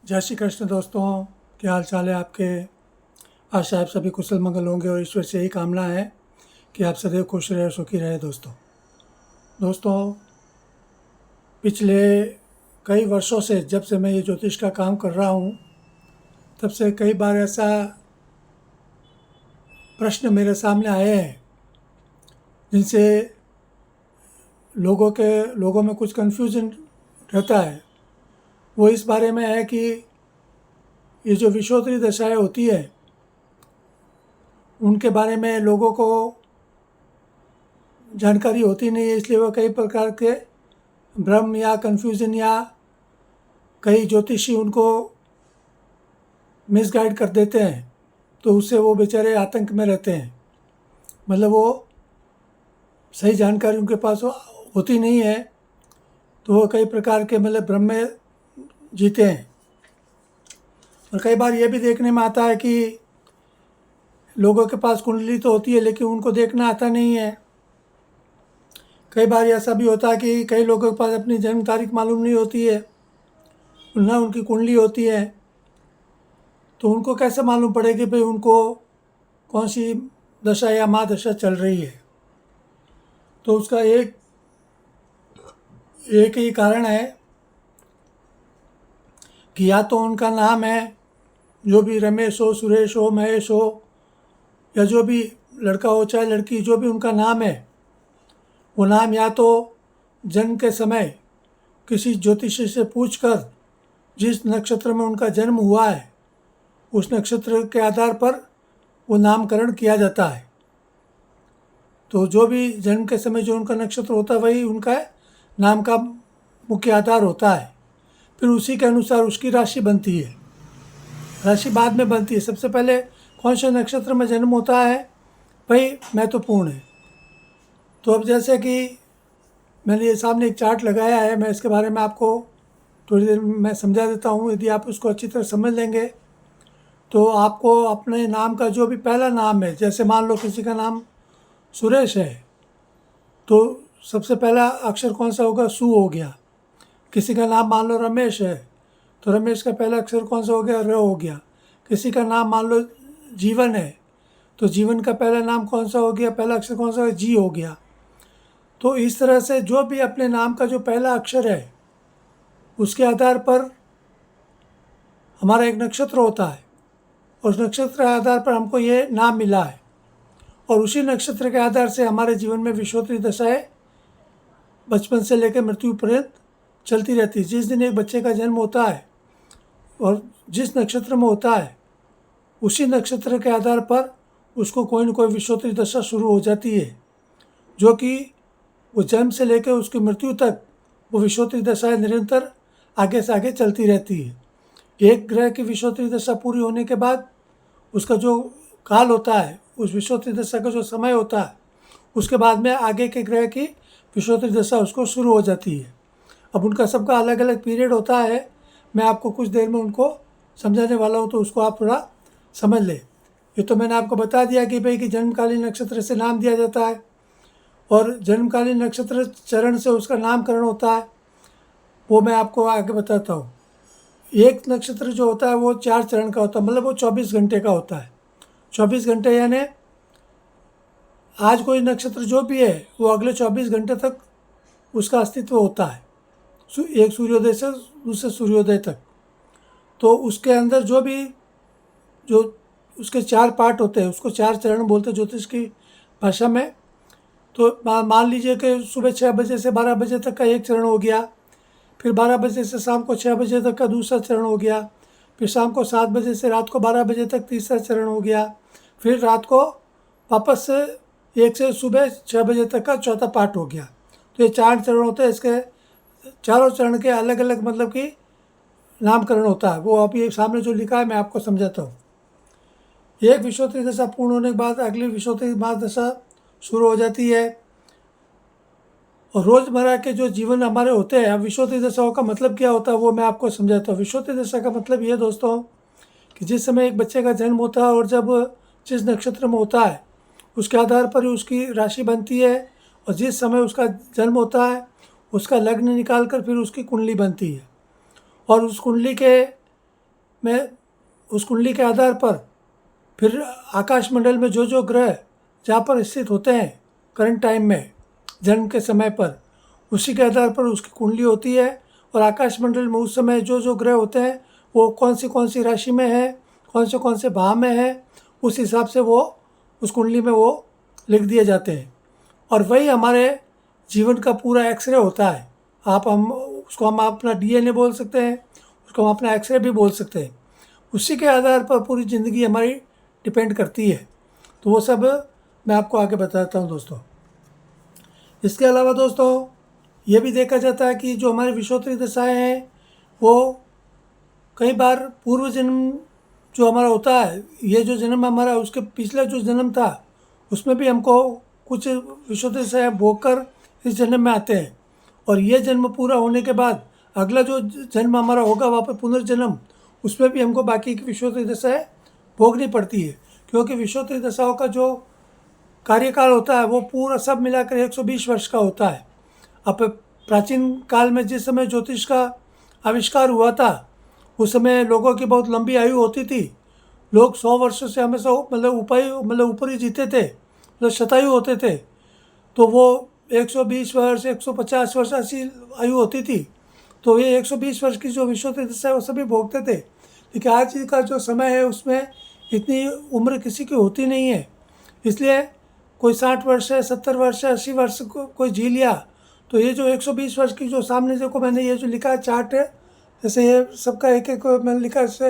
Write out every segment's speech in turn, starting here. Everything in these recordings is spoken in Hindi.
जय श्री कृष्ण दोस्तों, क्या हाल चाल है आपके। आशा आप सभी कुशल मंगल होंगे और ईश्वर से यही कामना है कि आप सदैव खुश रहे और सुखी रहे। दोस्तों पिछले कई वर्षों से जब से मैं ये ज्योतिष का काम कर रहा हूँ तब से कई बार ऐसा प्रश्न मेरे सामने आए हैं जिनसे लोगों में कुछ कन्फ्यूजन रहता है। वो इस बारे में है कि ये जो विषोत्तरी दशाएं होती है उनके बारे में लोगों को जानकारी होती नहीं है, इसलिए वो कई प्रकार के भ्रम या कन्फ्यूज़न या कई ज्योतिषी उनको मिसगाइड कर देते हैं, तो उससे वो बेचारे आतंक में रहते हैं। मतलब वो सही जानकारी उनके पास होती नहीं है, तो वो कई प्रकार के भ्रम में जीते हैं। और कई बार ये भी देखने में आता है कि लोगों के पास कुंडली तो होती है लेकिन उनको देखना आता नहीं है। कई बार ऐसा भी होता है कि कई लोगों के पास अपनी जन्म तारीख मालूम नहीं होती है, ना उनकी कुंडली होती है, तो उनको कैसे मालूम पड़े कि भाई उनको कौन सी दशा या महादशा चल रही है। तो उसका एक ही कारण है कि या तो उनका नाम है, जो भी रमेश हो, सुरेश हो, महेश हो, या जो भी लड़का हो चाहे लड़की, जो भी उनका नाम है वो नाम या तो जन्म के समय किसी ज्योतिषी से पूछकर जिस नक्षत्र में उनका जन्म हुआ है उस नक्षत्र के आधार पर वो नामकरण किया जाता है। तो जो भी जन्म के समय जो उनका नक्षत्र होता है वही उनका नाम का मुख्य आधार होता है। फिर उसी के अनुसार उसकी राशि बनती है। राशि बाद में बनती है, सबसे पहले कौन से नक्षत्र में जन्म होता है वही महत्वपूर्ण है। तो अब जैसे कि मैंने ये सामने एक चार्ट लगाया है, मैं इसके बारे में आपको थोड़ी देर में मैं समझा देता हूँ। यदि आप उसको अच्छी तरह समझ लेंगे तो आपको अपने नाम का जो भी पहला नाम है, जैसे मान लो किसी का नाम सुरेश है तो सबसे पहला अक्षर कौन सा होगा, सु हो गया। किसी का नाम मान लो रमेश है तो रमेश का पहला अक्षर कौन सा हो गया, र हो गया। किसी का नाम मान लो जीवन है तो जीवन का पहला नाम कौन सा हो गया, पहला अक्षर कौन सा हो गया, जी हो गया। तो इस तरह से जो भी अपने नाम का जो पहला अक्षर है उसके आधार पर हमारा एक नक्षत्र होता है, और उस नक्षत्र के आधार पर हमको ये नाम मिला है, और उसी नक्षत्र के आधार से हमारे जीवन में विषोत्तरी दशाएं बचपन से लेकर मृत्यु पर्यंत चलती रहती है। जिस दिन एक बच्चे का जन्म होता है और जिस नक्षत्र में होता है उसी नक्षत्र के आधार पर उसको कोई न कोई विषोत्तरी दशा शुरू हो जाती है, जो कि वो जन्म से लेकर उसकी मृत्यु तक वो विषोत्तरी दशाएं निरंतर आगे से आगे चलती रहती है। एक ग्रह की विषोत्तरी दशा पूरी होने के बाद उसका जो काल होता है, उस विषोत्तरी दशा का जो समय होता है, उसके बाद में आगे के ग्रह की विषोत्तरी दशा उसको शुरू हो जाती है। अब उनका सबका अलग अलग पीरियड होता है, मैं आपको कुछ देर में उनको समझाने वाला हूँ, तो उसको आप थोड़ा समझ लें। ये तो मैंने आपको बता दिया कि भाई कि जन्मकालीन नक्षत्र से नाम दिया जाता है, और जन्मकालीन नक्षत्र चरण से उसका नामकरण होता है, वो मैं आपको आगे बताता हूँ। एक नक्षत्र जो होता है वो 4 चरण का होता है, मतलब वो 24 घंटे का होता है। 24 घंटे यानी आज कोई नक्षत्र जो भी है वो अगले 24 घंटे तक उसका अस्तित्व होता है, एक सूर्योदय से दूसरे सूर्योदय तक। तो उसके अंदर जो उसके 4 पार्ट होते हैं उसको 4 चरण बोलते हैं ज्योतिष की भाषा में। तो मान लीजिए कि सुबह 6 बजे से 12 बजे तक का एक चरण हो गया, फिर 12 बजे से शाम को 6 बजे तक का दूसरा चरण हो गया, फिर शाम को 7 बजे से रात को 12 बजे तक तीसरा चरण हो गया, फिर रात को वापस से 1 से सुबह 6 बजे तक का चौथा पार्ट हो गया। तो ये 4 चरण होते हैं। इसके चारों चरण के अलग अलग मतलब कि नामकरण होता है। वो अभी सामने जो लिखा है मैं आपको समझाता हूँ। एक विषोत्तरी दशा पूर्ण होने के बाद अगली विषोत्तरी महादशा शुरू हो जाती है, और रोज़मर्रा के जो जीवन हमारे होते हैं, अब विषोत्तरी दशाओं का मतलब क्या होता है वो मैं आपको समझाता हूँ। विषोत्तरी दशा का मतलब ये दोस्तों कि जिस समय एक बच्चे का जन्म होता है और जब जिस नक्षत्र में होता है उसके आधार पर ही उसकी राशि बनती है, और जिस समय उसका जन्म होता है उसका लग्न निकाल कर फिर उसकी कुंडली बनती है, और उस कुंडली के में उस कुंडली के आधार पर फिर आकाश मंडल में जो जो ग्रह जहाँ पर स्थित होते हैं करंट टाइम में जन्म के समय पर, उसी के आधार पर उसकी कुंडली होती है। और आकाश मंडल में उस समय जो जो ग्रह होते हैं वो कौन सी राशि में है, कौन से भाव में है, उस हिसाब से वो उस कुंडली में वो लिख दिए जाते हैं। और वही हमारे जीवन का पूरा एक्सरे होता है। हम उसको हम अपना डीएनए बोल सकते हैं, उसको हम अपना एक्सरे भी बोल सकते हैं। उसी के आधार पर पूरी ज़िंदगी हमारी डिपेंड करती है। तो वो सब मैं आपको आगे बताता हूँ दोस्तों। इसके अलावा दोस्तों ये भी देखा जाता है कि जो हमारी विषोत्तरी दशाएँ हैं वो कई बार पूर्व जन्म जो हमारा होता है, ये जो जन्म हमारा उसके पिछला जो जन्म था उसमें भी हमको कुछ विषोत्तरी दशाएँ भोग कर इस जन्म में आते हैं। और ये जन्म पूरा होने के बाद अगला जो जन्म हमारा होगा वहाँ पर पुनर्जन्म, उसमें भी हमको बाकी की विषोत्तरी दशाएँ भोगनी पड़ती है। क्योंकि विषोत्तरी दशाओं का जो कार्यकाल होता है वो पूरा सब मिलाकर 120 वर्ष का होता है। अब प्राचीन काल में जिस समय ज्योतिष का आविष्कार हुआ था उस समय लोगों की बहुत लंबी आयु होती थी। लोग 100 वर्षों से हमेशा ऊपर ही जीते थे, मतलब शतायु होते थे। तो वो 120 वर्ष 150 वर्ष ऐसी आयु होती थी। तो ये 120 वर्ष की जो विषोत्तरी दशा है वो सभी भोगते थे। लेकिन आज का जो समय है उसमें इतनी उम्र किसी की होती नहीं है, इसलिए कोई 60 वर्ष है, 70 वर्ष है, 80 वर्ष को कोई जी लिया। तो ये जो 120 वर्ष की जो सामने देखो मैंने ये जो लिखा है चार्ट है, जैसे ये सबका एक एक मैंने लिखा है। इससे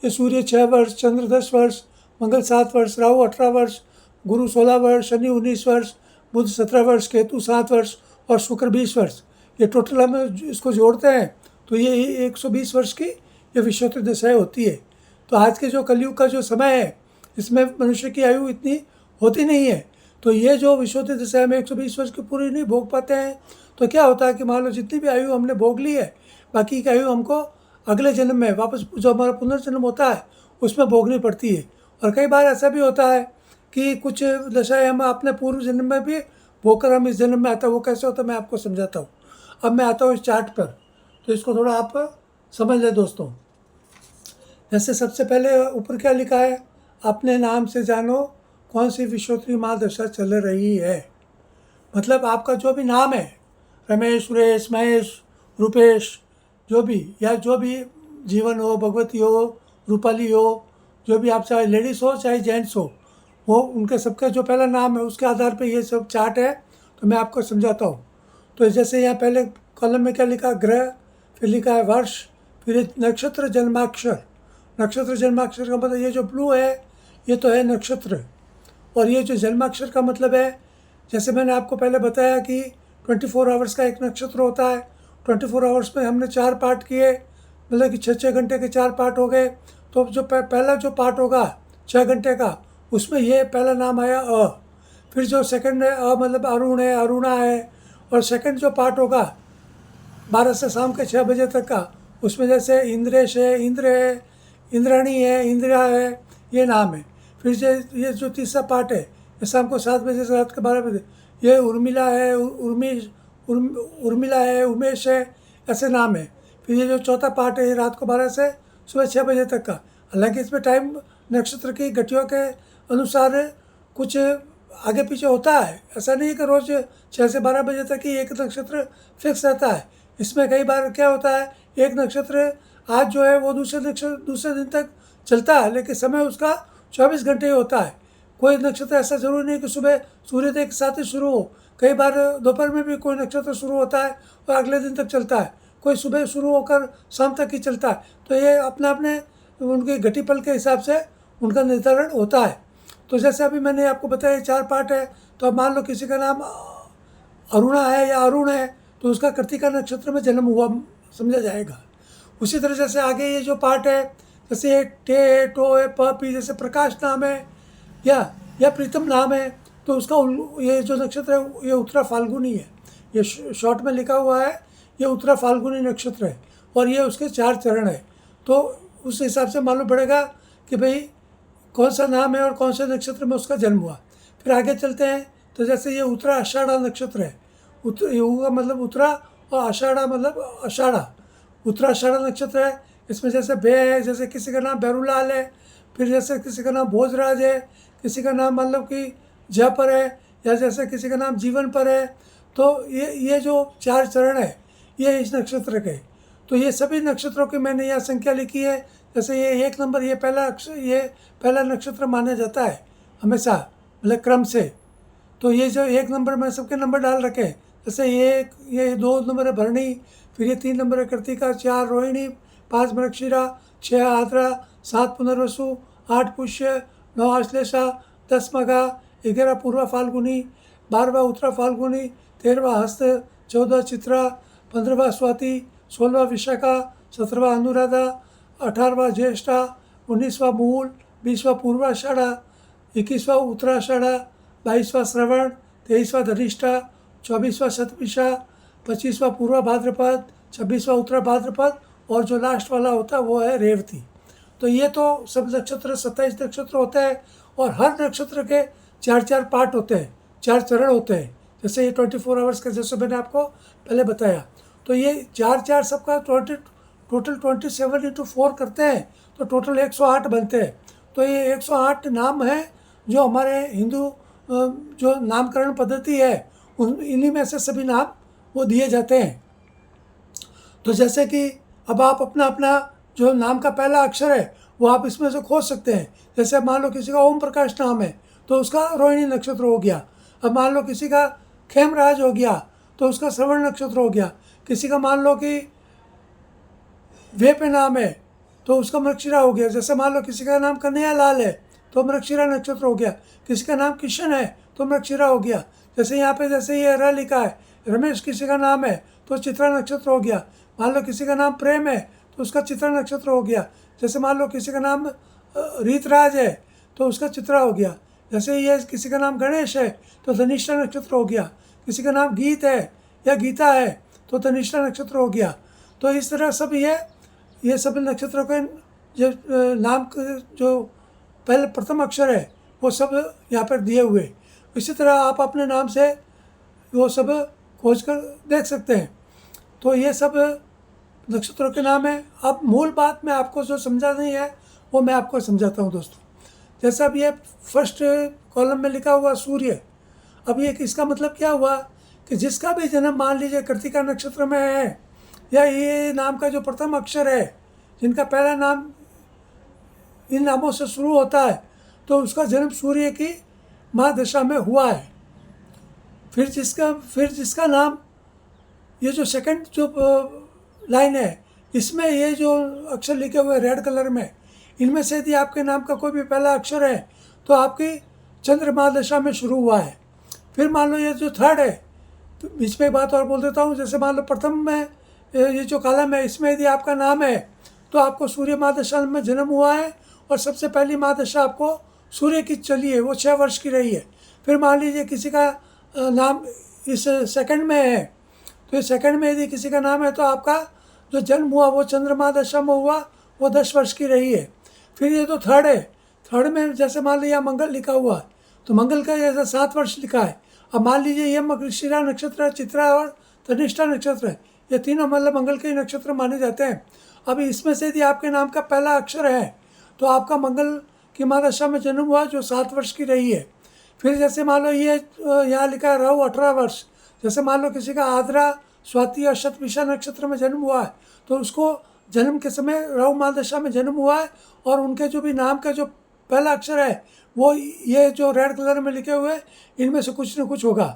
ये सूर्य 6 वर्ष, चंद्र 10 वर्ष, मंगल 7 वर्ष, राहु 18 वर्ष, गुरु 16 वर्ष, शनि 19 वर्ष, बुध 17 वर्ष, केतु 7 वर्ष और शुक्र 20 वर्ष। ये टोटल हम इसको जोड़ते हैं तो ये 120 वर्ष की ये विषोत्तरी दशाएँ होती है। तो आज के जो कलयुग का जो समय है इसमें मनुष्य की आयु इतनी होती नहीं है। तो ये जो विषोत्तरी दशाएँ में 120 वर्ष की पूरी नहीं भोग पाते हैं तो क्या होता है कि मान लो जितनी भी आयु हमने भोग ली है, बाकी की आयु हमको अगले जन्म में वापस जो हमारा पुनर्जन्म होता है उसमें भोगनी पड़ती है। और कई बार ऐसा भी होता है कि कुछ दशाएँ हम अपने पूर्व जन्म में भी भोग कर हम इस जन्म में आता है। वो कैसे होता है मैं आपको समझाता हूँ। अब मैं आता हूँ इस चार्ट पर, तो इसको थोड़ा आप समझ लें दोस्तों। जैसे सबसे पहले ऊपर क्या लिखा है, अपने नाम से जानो कौन सी विषोत्तरी महादशा चल रही है। मतलब आपका जो भी नाम है, रमेश, सुरेश, महेश, रूपेश, जो भी या जो भी जीवन हो, भगवती हो, रूपाली हो, जो भी आप चाहे लेडीज़ हो चाहे जेंट्स हो, वो उनके सबका जो पहला नाम है उसके आधार पे ये सब चार्ट है। तो मैं आपको समझाता हूँ। तो जैसे यहाँ पहले कॉलम में क्या लिखा, ग्रह, फिर लिखा है वर्ष, फिर नक्षत्र जन्माक्षर। नक्षत्र जन्माक्षर का मतलब ये जो ब्लू है ये तो है नक्षत्र, और ये जो जन्माक्षर का मतलब है, जैसे मैंने आपको पहले बताया कि 24 आवर्स का एक नक्षत्र होता है। 24 आवर्स में हमने 4 पार्ट किए, मतलब कि 6-6 घंटे के 4 पार्ट हो गए। तो जो पहला जो पार्ट होगा 6 घंटे का, उसमें ये पहला नाम आया अ। फिर जो सेकंड है अ मतलब अरुण है, अरुणा है। और सेकंड जो पार्ट होगा 12 से शाम के 6 बजे तक का, उसमें जैसे इंद्रेश है, इंद्र है, इंद्राणी है, इंदिरा है, ये नाम है। फिर ये जो तीसरा पार्ट है ये शाम को 7 बजे से रात के 12 बजे, ये उर्मिला है, उर्मिला है, उमेश है, ऐसे नाम है। फिर ये जो चौथा पार्ट है ये रात को 12 से सुबह 6 बजे तक का। हालांकि इसमें टाइम नक्षत्र की घटियों के अनुसार कुछ आगे पीछे होता है। ऐसा नहीं है कि रोज़ 6 से 12 बजे तक ही एक नक्षत्र फिक्स रहता है। इसमें कई बार क्या होता है, एक नक्षत्र आज जो है वो दूसरे दिन तक चलता है, लेकिन समय उसका 24 घंटे ही होता है। कोई नक्षत्र ऐसा जरूरी नहीं कि सुबह सूर्योदय के साथ ही शुरू हो। कई बार दोपहर में भी कोई नक्षत्र शुरू होता है और अगले दिन तक चलता है। कोई सुबह शुरू होकर शाम तक ही चलता है। तो ये अपने अपने उनके घटीपल के हिसाब से उनका निर्धारण होता है। तो जैसे अभी मैंने आपको बताया 4 पार्ट है। तो अब मान लो किसी का नाम अरुणा है या अरुण है तो उसका कृतिका नक्षत्र में जन्म हुआ समझा जाएगा। उसी तरह जैसे आगे ये जो पार्ट है, जैसे टे है, टो है, प पी, जैसे प्रकाश नाम है या प्रीतम नाम है, तो उसका ये जो नक्षत्र है ये उत्तरा फाल्गुनी है। ये शॉर्ट में लिखा हुआ है, ये उत्तरा फाल्गुनी नक्षत्र है और ये उसके 4 चरण है। तो उस हिसाब से मालूम पड़ेगा कि भाई कौन सा नाम है और कौन से नक्षत्र में उसका जन्म हुआ। फिर आगे चलते हैं। तो जैसे ये उत्तरा आषाढ़ा नक्षत्र है, यू का मतलब उत्तरा और आषाढ़ा मतलब आषाढ़ा, उत्तरा आषाढ़ा नक्षत्र है। इसमें जैसे बे है, जैसे किसी का नाम बैरूलाल है, फिर जैसे किसी का नाम भोजराज है, किसी का नाम मतलब कि जय पर है, या जैसे किसी का नाम जीवन पर है। तो ये जो 4 चरण है ये इस नक्षत्र के। तो ये सभी नक्षत्रों की मैंने यहाँ संख्या लिखी है। जैसे ये 1 नंबर, ये पहला नक्षत्र माना जाता है हमेशा, मतलब क्रम से। तो ये जो 1 नंबर में सबके नंबर डाल रखे हैं। जैसे ये 2 नंबर है भरणी, फिर ये 3 नंबर है कृतिका, 4 रोहिणी, 5 मृगशिरा, 6 आद्रा, 7 पुनर्वसु, 8 पुष्य, 9 आश्लेषा, 10 मघा, 11 पूर्वा फाल्गुनी, 12वां उत्तरा फाल्गुनी, 13वां हस्त, 14 चित्रा, 15वां स्वाति, 16वां विशाखा, 17वां अनुराधा, 18वां ज्येष्ठा, 19वां मूल, 20वां पूर्वाषाढ़ा, 21वां उत्तराषाढ़ा, 22वां श्रवण, 23वां धनिष्ठा, 24वां शतभिषा, 25वां पूर्वा भाद्रपद, 26वां उत्तरा भाद्रपद, और जो लास्ट वाला होता है वो है रेवती। तो ये तो सब नक्षत्र 27 नक्षत्र होते हैं, और हर नक्षत्र के 4 पार्ट होते हैं, 4 चरण होते हैं। जैसे ये 24 आवर्स का, जैसे मैंने आपको पहले बताया। तो ये 4 सबका टोटल 27 इंटू 4 करते हैं तो टोटल 108 बनते हैं। तो ये 108 नाम है जो हमारे हिंदू जो नामकरण पद्धति है इन्हीं में से सभी नाम वो दिए जाते हैं। तो जैसे कि अब आप अपना अपना जो नाम का पहला अक्षर है वो आप इसमें से खोज सकते हैं। जैसे मान लो किसी का ओम प्रकाश नाम है तो उसका रोहिणी नक्षत्र हो गया। अब मान लो किसी का खेमराज हो गया तो उसका श्रवण नक्षत्र हो गया। किसी का मान लो कि वे पे नाम है तो उसका मृगशिरा हो गया। जैसे मान लो किसी का नाम कन्हैया लाल है तो मृगशिरा नक्षत्र हो गया। किसी का नाम किशन है तो मृगशिरा हो गया। जैसे यहाँ पे जैसे ये र लिखा है, रमेश किसी का नाम है तो चित्रा नक्षत्र हो गया। मान लो किसी का नाम प्रेम है तो उसका चित्रा नक्षत्र हो गया। जैसे मान लो किसी का नाम रीतराज है तो उसका चित्रा हो गया। जैसे ये किसी का नाम गणेश है तो धनिष्ठा नक्षत्र हो गया। किसी का नाम गीत है या गीता है तो धनिष्ठा नक्षत्र हो गया। तो इस तरह सब ये सभी नक्षत्रों के जो नाम के जो पहले प्रथम अक्षर है वो सब यहाँ पर दिए हुए। इसी तरह आप अपने नाम से वो सब खोज कर देख सकते हैं। तो ये सब नक्षत्रों के नाम है। अब मूल बात में आपको जो समझानी है वो मैं आपको समझाता हूँ दोस्तों। जैसे अब ये फर्स्ट कॉलम में लिखा हुआ सूर्य, अब ये इसका मतलब क्या हुआ कि जिसका भी जन्म मान लीजिए कृतिका नक्षत्र में है या ये नाम का जो प्रथम अक्षर है, जिनका पहला नाम इन नामों से शुरू होता है, तो उसका जन्म सूर्य की महादशा में हुआ है। फिर जिसका नाम, ये जो सेकंड जो लाइन है इसमें ये जो अक्षर लिखे हुए रेड कलर में, इनमें से यदि आपके नाम का कोई भी पहला अक्षर है तो आपकी चंद्रमा दशा में शुरू हुआ है। फिर मान लो ये जो थर्ड है, तो बीच में एक बात और बोल देता हूँ। जैसे मान लो प्रथम में ये जो कॉलम है इसमें यदि आपका नाम है तो आपको सूर्य महादशा में जन्म हुआ है, और सबसे पहली महादशा आपको सूर्य की चली है, वो 6 वर्ष की रही है। फिर मान लीजिए किसी का नाम इस सेकंड में है, तो इस सेकंड में यदि किसी का नाम है तो आपका जो जन्म हुआ वो चंद्रमा दशा में हुआ, वो 10 वर्ष की रही है। फिर ये तो थर्ड है, थर्ड में जैसे मान लीजिए मंगल लिखा हुआ है तो मंगल का जैसे 7 वर्ष लिखा है। अब मान लीजिए ये मृगशिरा नक्षत्र, चित्रा और धनिष्ठा नक्षत्र है, ये तीनों मतलब मंगल के नक्षत्र माने जाते हैं। अब इसमें से यदि आपके नाम का पहला अक्षर है तो आपका मंगल की महादशा में जन्म हुआ जो 7 वर्ष की रही है। फिर जैसे मान लो ये यहाँ लिखा है राहु 18 वर्ष। जैसे मान लो किसी का आद्रा, स्वाति और शतभिषा नक्षत्र में जन्म हुआ है तो उसको जन्म के समय राहु महादशा में जन्म हुआ है, और उनके जो भी नाम का जो पहला अक्षर है वो ये जो रेड कलर में लिखे हुए इनमें से कुछ न कुछ होगा।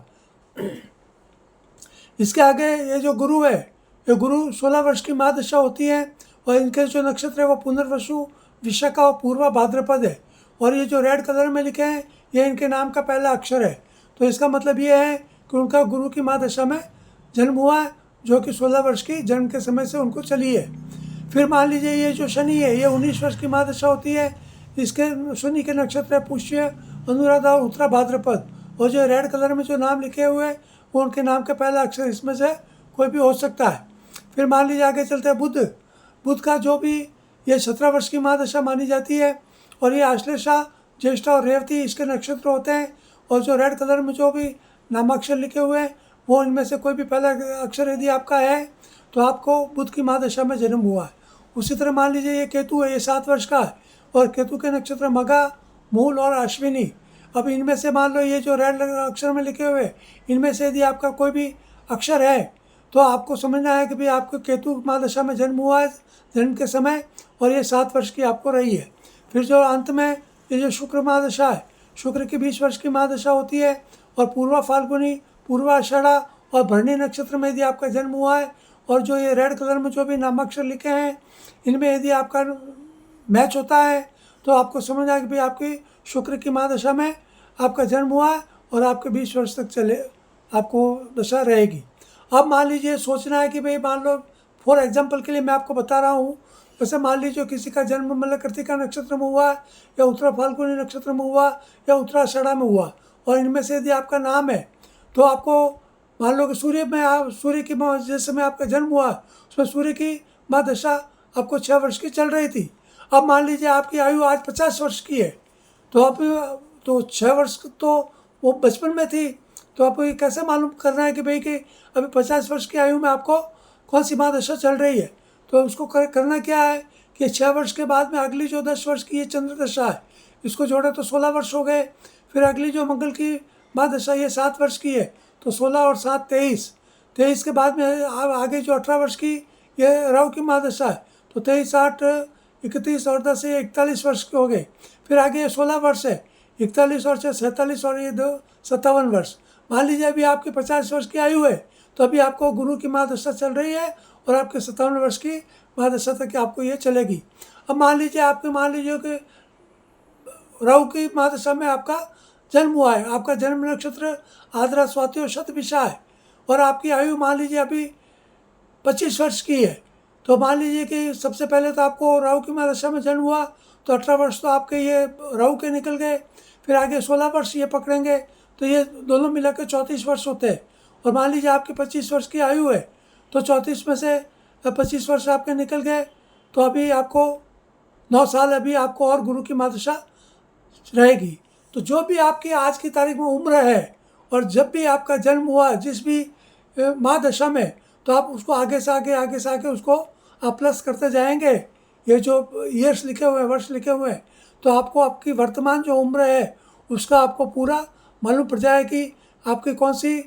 इसके आगे ये जो गुरु है, ये गुरु 16 वर्ष की महादशा होती है, और इनके जो नक्षत्र है वो पुनर्वसु, विशाखा और पूर्वा भाद्रपद है। और ये जो रेड कलर में लिखे हैं ये इनके नाम का पहला अक्षर है। तो इसका मतलब ये है कि उनका गुरु की महादशा में जन्म हुआ है, जो कि 16 वर्ष की जन्म के समय से उनको चली है। फिर मान लीजिए ये जो शनि है ये 19 वर्ष की महादशा होती है। इसके शनि के नक्षत्र है पुष्य, अनुराधा और उत्तरा भाद्रपद। और जो रेड कलर में जो नाम लिखे हुए हैं वो उनके नाम का पहला अक्षर इसमें से कोई भी हो सकता है। फिर मान लीजिए आगे चलते हैं बुध का जो भी ये 17 वर्ष की महादशा मानी जाती है, और ये आश्लेषा, ज्येष्ठा और रेवती इसके नक्षत्र होते हैं। और जो रेड कलर में जो भी नामाक्षर लिखे हुए हैं वो इनमें से कोई भी पहला अक्षर यदि आपका है तो आपको बुध की महादशा में जन्म हुआ है। उसी तरह मान लीजिए ये केतु है, ये 7 वर्ष का है और केतु के नक्षत्र मघा, मूल और अश्विनी। अब इनमें से मान लो ये जो रेड अक्षर में लिखे हुए, इनमें से यदि आपका कोई भी अक्षर है तो आपको समझना है कि भाई आपको केतु महादशा में जन्म हुआ है जन्म के समय, और ये 7 वर्ष की आपको रही है। फिर जो अंत में ये जो शुक्र महादशा है, शुक्र की 20 वर्ष की महादशा होती है, और पूर्वा फाल्गुनी, पूर्वाषाढ़ा और भरणी नक्षत्र में यदि आपका जन्म हुआ है, और जो ये रेड कलर में जो भी नामाक्षर लिखे हैं इनमें यदि आपका मैच होता है तो आपको समझना है कि भाई आपकी शुक्र की महादशा में आपका जन्म हुआ है और आपके 20 वर्ष तक चले आपको दशा रहेगी। अब मान लीजिए सोचना है कि भाई मान लो फॉर एग्जांपल के लिए मैं आपको बता रहा हूँ, जैसे मान लीजिए किसी का जन्म मतलब कृतिका नक्षत्र में हुआ या उत्तरा फाल्गुनी नक्षत्र में हुआ या उत्तराषाढ़ा में हुआ, और इनमें से यदि आपका नाम है तो आपको मान लो कि सूर्य की जिस समय आपका जन्म हुआ उसमें सूर्य की महादशा आपको 6 वर्ष की चल रही थी। अब मान लीजिए आपकी आयु आज 50 वर्ष की है, तो आप तो 6 वर्ष तो वो बचपन में थी, तो आपको ये कैसे मालूम करना है कि भाई कि अभी 50 वर्ष की आयु में आपको कौन सी महादशा चल रही है। तो उसको करना क्या है कि 6 वर्ष के बाद में अगली जो 10 वर्ष की ये चंद्र दशा है, इसको जोड़े तो 16 वर्ष हो गए। फिर अगली जो मंगल की महादशा ये 7 वर्ष की है, तो 16 और 7 23, 23 के बाद में आगे जो 18 वर्ष की ये राहु की महादशा है, तो 23 8 31 और 10 ये 41 वर्ष के हो गए। फिर आगे ये 16 वर्ष है, 41 और 6 47 और ये 2 57 वर्ष। मान लीजिए अभी आपकी 50 वर्ष की आयु है, तो अभी आपको गुरु की महादशा चल रही है और आपके 57 वर्ष की महादशा तक आपको ये चलेगी। अब मान लीजिए कि राहु की महादशा में आपका जन्म हुआ है, आपका जन्म नक्षत्र आद्रा स्वाति और शतभिषा है, और आपकी आयु मान लीजिए अभी 25 वर्ष की है, तो मान लीजिए कि सबसे पहले तो आपको राहु की महादशा में जन्म हुआ तो 18 वर्ष तो आपके ये राहु के निकल गए। फिर आगे 16 वर्ष ये पकड़ेंगे तो ये दोनों मिला के 34 वर्ष होते हैं। और मान लीजिए आपकी 25 वर्ष की आयु है, तो 34 में से 25 वर्ष आपके निकल गए, तो अभी आपको 9 साल अभी आपको और गुरु की महादशा रहेगी। तो जो भी आपकी आज की तारीख में उम्र है और जब भी आपका जन्म हुआ जिस भी महादशा में, तो आप उसको आगे से आगे उसको आप प्लस करते जाएंगे। ये जो ईयर्स लिखे हुए हैं, वर्ष लिखे हुए हैं, तो आपको आपकी वर्तमान जो उम्र है उसका आपको पूरा मालूम पड़ जाए कि आपकी कौन सी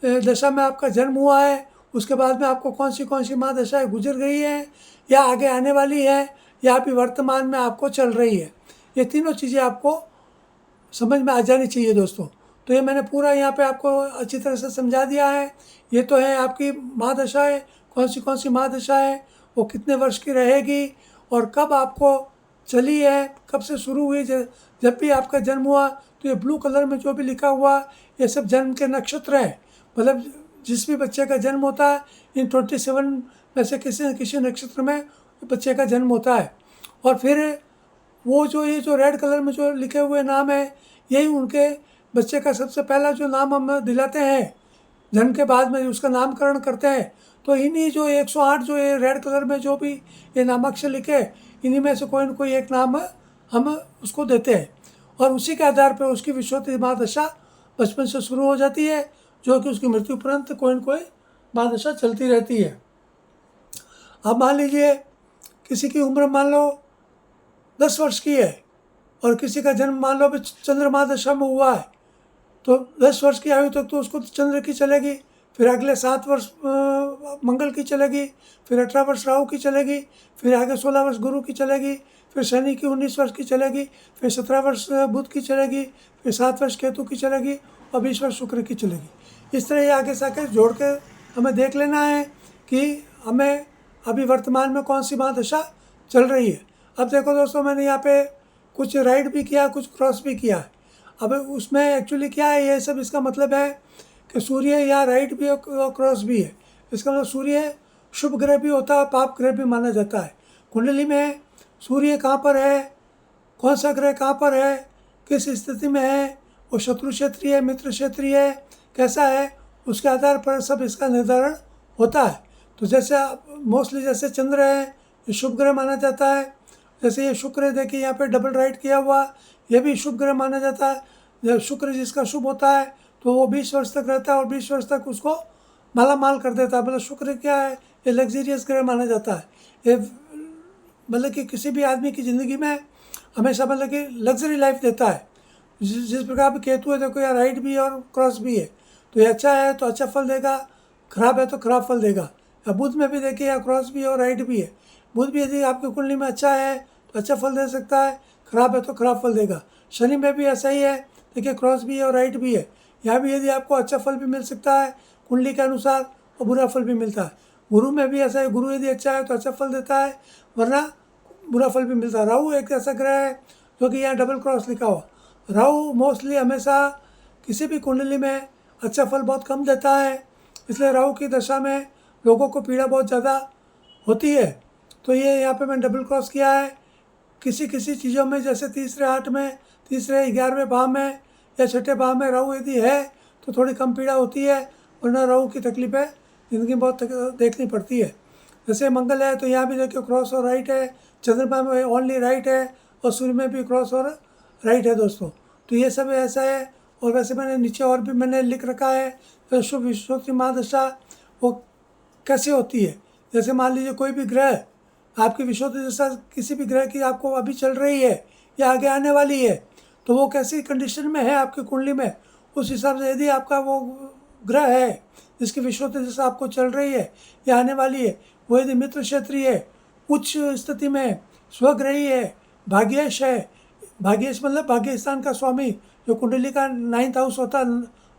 दशा में आपका जन्म हुआ है, उसके बाद में आपको कौन सी महादशाएं गुजर गई हैं या आगे आने वाली है या अभी वर्तमान में आपको चल रही है। ये तीनों चीज़ें आपको समझ में आ जानी चाहिए दोस्तों। तो ये मैंने पूरा यहाँ पे आपको अच्छी तरह से समझा दिया है। ये तो है आपकी महादशाएं, कौन सी महादशा है, वो कितने वर्ष की रहेगी और कब आपको चली है, कब से शुरू हुई। जब भी आपका जन्म हुआ तो ये ब्लू कलर में जो भी लिखा हुआ ये सब जन्म के नक्षत्र हैं, मतलब जिस भी बच्चे का जन्म होता है इन 27 में से किसी न किसी नक्षत्र में बच्चे का जन्म होता है। और फिर वो जो ये जो रेड कलर में जो लिखे हुए नाम है, यही उनके बच्चे का सबसे पहला जो नाम हम दिलाते हैं जन्म के बाद में उसका नामकरण करते हैं। तो इन्हीं जो 108 जो ये रेड कलर में जो भी ये नामाक्षर लिखे, इन्हीं में से कोई न कोई एक नाम हम उसको देते हैं, और उसी के आधार पर उसकी विश्वोत्तरी महादशा बचपन से शुरू हो जाती है, जो कि उसकी मृत्यु पर्यंत कोई न कोई महादशा चलती रहती है। अब मान लीजिए किसी की उम्र मान लो 10 वर्ष की है और किसी का जन्म मान लो अभी चंद्रमा दशा में हुआ है, तो 10 वर्ष की आयु तक तो उसको चंद्र की चलेगी, फिर अगले 7 वर्ष मंगल की चलेगी, फिर 18 वर्ष राहु की चलेगी, फिर आगे 16 वर्ष गुरु की चलेगी, फिर शनि की 19 वर्ष की चलेगी, फिर 17 वर्ष बुध की चलेगी, फिर 7 वर्ष केतु की चलेगी और 20 वर्ष शुक्र की चलेगी। इस तरह ये आगे से आगे जोड़ के हमें देख लेना है कि हमें अभी वर्तमान में कौन सी महादशा चल रही है। अब देखो दोस्तों, मैंने यहाँ पे कुछ राइट भी किया, कुछ क्रॉस भी किया है। अब उसमें एक्चुअली क्या है, ये सब इसका मतलब है कि सूर्य या राइट भी और क्रॉस भी है। इसका मतलब सूर्य शुभ ग्रह भी होता है, पाप ग्रह भी माना जाता है। कुंडली में सूर्य कहाँ पर है, कौन सा ग्रह कहाँ पर है, किस स्थिति में है, वो शत्रु क्षेत्रीय है, मित्र क्षेत्रीय है, कैसा है, उसके आधार पर सब इसका निर्धारण होता है। तो जैसे मोस्टली जैसे चंद्र है, ये शुभ ग्रह माना जाता है। जैसे ये शुक्र है, देखिए यहाँ पे डबल राइट किया हुआ, ये भी शुभ ग्रह माना जाता है। जब शुक्र जिसका शुभ होता है तो वो 20 वर्ष तक रहता है और 20 वर्ष तक उसको माला माल कर देता है। मतलब शुक्र क्या है, ये लग्जरियस ग्रह माना जाता है, ये मतलब कि किसी भी आदमी की ज़िंदगी में हमेशा मतलब कि लग्जरी लाइफ देता है। जिस प्रकार केतु है, देखो यार राइट भी है और क्रॉस भी है, तो ये अच्छा है तो अच्छा फल देगा, खराब है तो खराब फल देगा। अब बुध में भी देखिए या क्रॉस भी है और राइट भी है। बुध भी यदि आपकी कुंडली में अच्छा है तो अच्छा फल दे सकता है, खराब है तो खराब फल देगा। शनि में भी ऐसा ही है, देखिए क्रॉस भी है और राइट भी है। यहाँ भी यदि आपको अच्छा फल भी मिल सकता है कुंडली के अनुसार और बुरा फल भी मिलता है। गुरु में भी ऐसा है, गुरु यदि अच्छा है तो अच्छा फल देता है, वरना बुरा फल भी मिलता है। राहु एक ऐसा ग्रह है जो कि यहाँ डबल क्रॉस लिखा हुआ। राहु मोस्टली हमेशा किसी भी कुंडली में अच्छा फल बहुत कम देता है, इसलिए राहु की दशा में लोगों को पीड़ा बहुत ज़्यादा होती है। तो ये यहाँ पे मैंने डबल क्रॉस किया है। किसी किसी चीज़ों में, जैसे तीसरे हाट में, तीसरे 11वें भाव में या छठे भाव में राहु यदि है तो थोड़ी कम पीड़ा होती है, वरना राहु की तकलीफें ज़िंदगी में बहुत देखनी पड़ती है। जैसे मंगल है तो यहाँ भी देखिए क्रॉस और राइट है, चंद्रमा में ओनली राइट है और सूर्य में भी क्रॉस और राइट है दोस्तों। तो ये सब ऐसा है। और वैसे मैंने नीचे और भी मैंने लिख रखा है तो शुभ विश्वोत्तरी महादशा वो कैसे होती है। जैसे मान लीजिए कोई भी ग्रह आपकी विश्वोत्तरी दशा किसी भी ग्रह की आपको अभी चल रही है या आगे आने वाली है, तो वो कैसी कंडीशन में है आपकी कुंडली में, उस हिसाब से यदि आपका वो ग्रह है जिसकी विश्वोत्तरी दशा आपको चल रही है या आने वाली है, वो यदि मित्र क्षेत्रीय है, उच्च स्थिति में, स्वग्रही है, भाग्येश है, भाग्येश मतलब भाग्य स्थान का स्वामी, जो कुंडली का 9th हाउस होता है,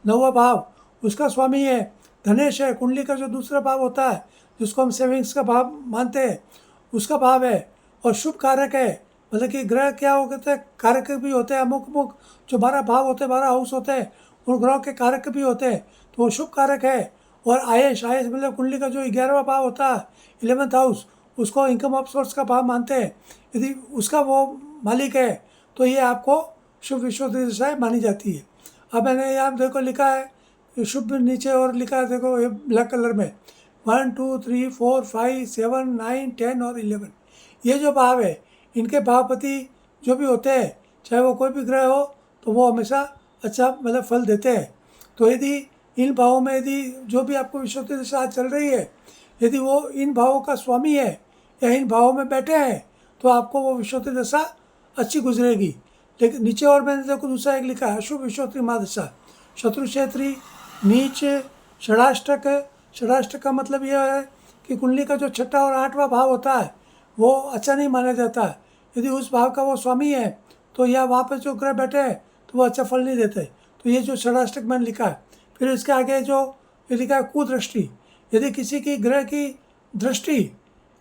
9वां भाव, उसका स्वामी है। धनेश है, कुंडली का जो दूसरा भाव होता है जिसको हम सेविंग्स का भाव मानते हैं, उसका भाव है। और शुभ कारक है, मतलब कि ग्रह क्या हो कहते हैं, कारक भी होते हैं। अमुक अमुक जो 12 भाव होते हैं, 12 हाउस होते हैं, उन ग्रहों के कारक भी होते हैं, तो वो शुभ कारक है। और आयेश, आयेश मतलब कुंडली का जो 11वां भाव होता है, 11th हाउस, उसको इनकम ऑफ सोर्स का भाव मानते हैं। यदि उसका वो मालिक है तो ये आपको शुभ विश्वोत्तरी दशा मानी जाती है। अब मैंने यहाँ देखो लिखा है शुभ, नीचे और लिखा है देखो ये ब्लैक कलर में 1 2 3 4 5 7 9 10 और 11। ये जो भाव है इनके भावपति जो भी होते हैं, चाहे वो कोई भी ग्रह हो, तो वो हमेशा अच्छा मतलब फल देते हैं। तो यदि इन भावों में यदि जो भी आपको विश्वोत्तरी दशा चल रही है, यदि वो इन भावों का स्वामी है या इन भावों में बैठे हैं, तो आपको वो विश्वोत्तरी दशा अच्छी गुजरेगी। लेकिन नीचे और मैंने देखो दूसरा एक लिखा है अशुभ विश्वोत्तरी महादशा, शत्रु क्षेत्री, नीच, षडाष्टक। षडाष्टक का मतलब यह है कि कुंडली का जो 6ठा और 8वां भाव होता है वो अच्छा नहीं माना जाता है। यदि उस भाव का वो स्वामी है तो या वहाँ पर जो ग्रह बैठे हैं तो वो अच्छा फल नहीं देते। तो ये जो षडाष्टक मैंने लिखा है। फिर इसके आगे जो ये लिखा है कुदृष्टि, यदि किसी की ग्रह की दृष्टि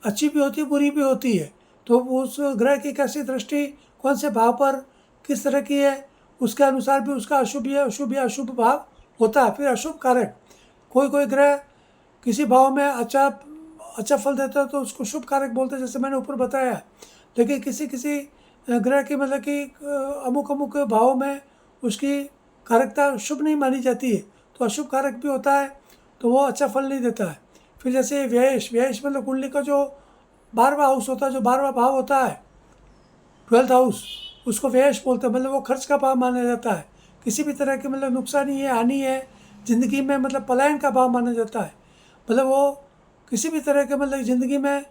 अच्छी भी होती है बुरी भी होती है, तो उस ग्रह की कैसी दृष्टि कौन से भाव पर किस तरह की है, उसके अनुसार भी उसका अशुभ या अशुभ भाव होता है। फिर अशुभ कारक, कोई कोई ग्रह किसी भाव में अच्छा फल देता है तो उसको शुभ कारक बोलते हैं, जैसे मैंने ऊपर बताया। लेकिन किसी किसी ग्रह की मतलब कि अमुक अमुक भावों में उसकी कारकता शुभ नहीं मानी जाती है, तो अशुभ कारक भी होता है, तो वो अच्छा फल नहीं देता है। फिर जैसे व्ययश, व्ययश मतलब कुंडली का जो 12वां हाउस होता है, जो 12वां भाव होता है, 12th हाउस, उसको व्ययश बोलते हैं। मतलब वो खर्च का भाव माना जाता है, किसी भी तरह की मतलब नुकसानी है, हानि है ज़िंदगी में, मतलब पलायन का भाव माना जाता है। मतलब वो किसी भी तरह के मतलब ज़िंदगी में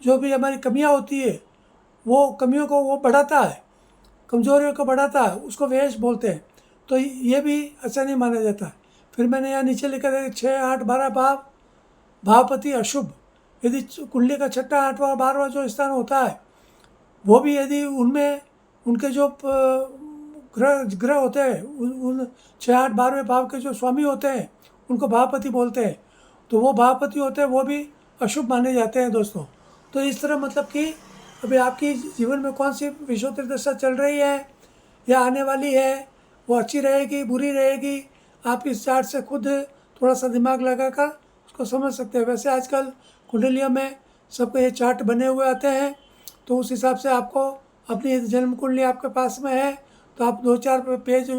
जो भी हमारी कमियां होती है, वो कमियों को वो बढ़ाता है, कमजोरियों को बढ़ाता है, उसको व्ययश बोलते हैं। तो ये भी अच्छा नहीं माना जाता। फिर मैंने यहाँ नीचे लिखा था 6 8 12 भाव, भावपति अशुभ। यदि कुंडली का 6ठा 8वां 12वां जो स्थान होता है, वो भी यदि उनमें उनके जो ग्रह होते हैं, उन 6 8 12वें भाव के जो स्वामी होते हैं उनको भावपति बोलते हैं, तो वो भावपति होते हैं, वो भी अशुभ माने जाते हैं दोस्तों। तो इस तरह मतलब कि अभी आपकी जीवन में कौन सी विश्वोत्तरी दशा चल रही है या आने वाली है, वो अच्छी रहेगी बुरी रहेगी, आप इस चार्ट से खुद थोड़ा सा दिमाग लगाकर उसको समझ सकते हैं। वैसे आजकल कुंडलियों में सबके ये चार्ट बने हुए आते हैं, तो उस हिसाब से आपको अपनी जन्म कुंडली आपके पास में है तो आप 2-4 पेज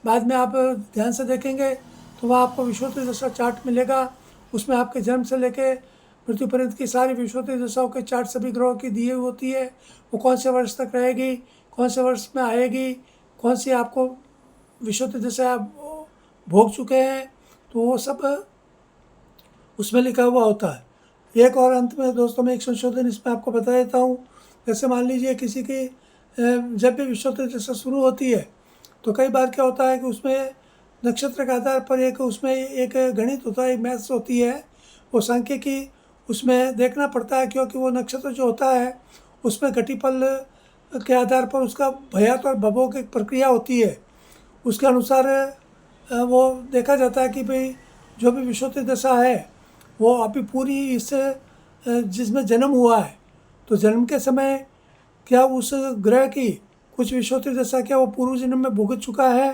बाद में आप ध्यान से देखेंगे तो वहाँ आपको विश्वोत्तरी दशा चार्ट मिलेगा। उसमें आपके जन्म से लेके मृत्यु पर्यंत की सारी विश्वोत्तरी दशाओं के चार्ट सभी ग्रहों की दी होती है। वो कौन से वर्ष तक रहेगी, कौन से वर्ष में आएगी, कौन सी आपको विश्वोत्तरी दशा आप भोग चुके हैं, तो वो सब उसमें लिखा हुआ होता है। एक और अंत में दोस्तों मैं एक संशोधन इसमें आपको बता देता हूँ। जैसे मान लीजिए किसी की जब भी विषुवत दशा शुरू होती है तो कई बार क्या होता है कि उसमें नक्षत्र के आधार पर एक उसमें एक गणित होता है, एक मैथ्स होती है, वो सांख्यिकी उसमें देखना पड़ता है, क्योंकि वो नक्षत्र जो होता है उसमें घटिपल के आधार पर उसका भयात और भवों की प्रक्रिया होती है। उसके अनुसार वो देखा जाता है कि भाई जो भी विषुवत दशा है वो अभी पूरी इस जिसमें जन्म हुआ है तो जन्म के समय क्या उस ग्रह की कुछ विषुवत दशा क्या वो पूर्व जन्म में भुगत चुका है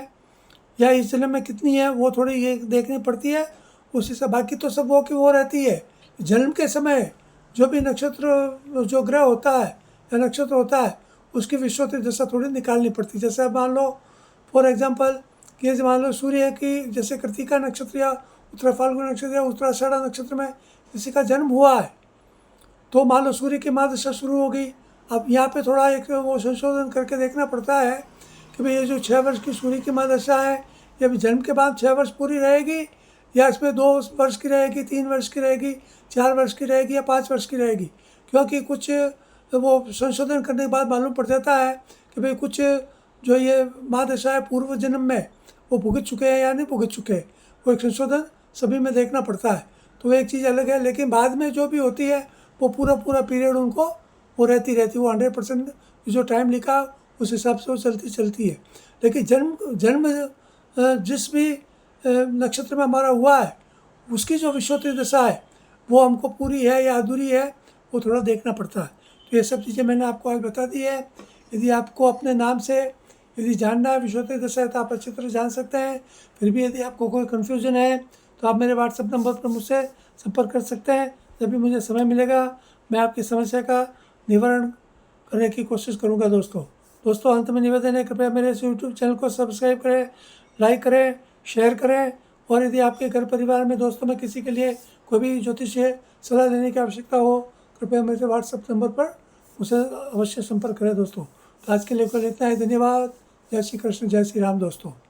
या इस जन्म में कितनी है, वो थोड़ी ये देखनी पड़ती है। उसी से बाकी तो सब वो की वो रहती है। जन्म के समय जो भी नक्षत्र जो ग्रह होता है या नक्षत्र होता है उसकी विषुवत दशा थोड़ी निकालनी पड़ती है। जैसे अब मान लो फॉर एग्जांपल कि मान लो सूर्य की जैसे कृतिका नक्षत्र या उत्तरा फाल्गुन नक्षत्र या उत्तराषाढ़ा नक्षत्र में किसी का जन्म हुआ है तो मान लो सूर्य की महादशा शुरू हो गई। अब यहाँ पे थोड़ा एक वो संशोधन करके देखना पड़ता है कि भाई ये जो 6 वर्ष की सूर्य की महादशा है ये भी जन्म के बाद 6 वर्ष पूरी रहेगी या इसमें 2 वर्ष की रहेगी, 3 वर्ष की रहेगी, 4 वर्ष की रहेगी या 5 वर्ष की रहेगी। क्योंकि कुछ वो संशोधन करने के बाद मालूम पड़ जाता है कि भाई कुछ जो ये महादशा है पूर्व जन्म में वो भुगत चुके हैं या नहीं भुगत चुके, वो एक संशोधन सभी में देखना पड़ता है। तो वो एक चीज़ अलग है, लेकिन बाद में जो भी होती है वो पूरा पीरियड उनको वो रहती वो 100% जो टाइम लिखा उस हिसाब से वो चलती है। लेकिन जन्म जिस भी नक्षत्र में हमारा हुआ है उसकी जो विषुवत दशा है वो हमको पूरी है या अधूरी है वो थोड़ा देखना पड़ता है। तो ये सब चीज़ें मैंने आपको आज बता दी है। यदि आपको अपने नाम से यदि जानना है विषुवत दशा है तो आप अच्छी तरह जान सकते हैं। फिर भी यदि आपको कोई कन्फ्यूज़न है तो आप मेरे व्हाट्सएप नंबर पर मुझसे संपर्क कर सकते हैं। जब भी मुझे समय मिलेगा मैं आपकी समस्या का निवारण करने की कोशिश करूंगा। दोस्तों अंत में निवेदन है, कृपया मेरे इस यूट्यूब चैनल को सब्सक्राइब करें, लाइक करें, शेयर करें। और यदि आपके घर परिवार में दोस्तों में किसी के लिए कोई भी ज्योतिषीय सलाह लेने की आवश्यकता हो कृपया मेरे व्हाट्सएप नंबर पर मुझसे अवश्य संपर्क करें। दोस्तों तो आज के लिए केवल इतना ही। धन्यवाद। जय श्री कृष्ण, जय श्री राम दोस्तों।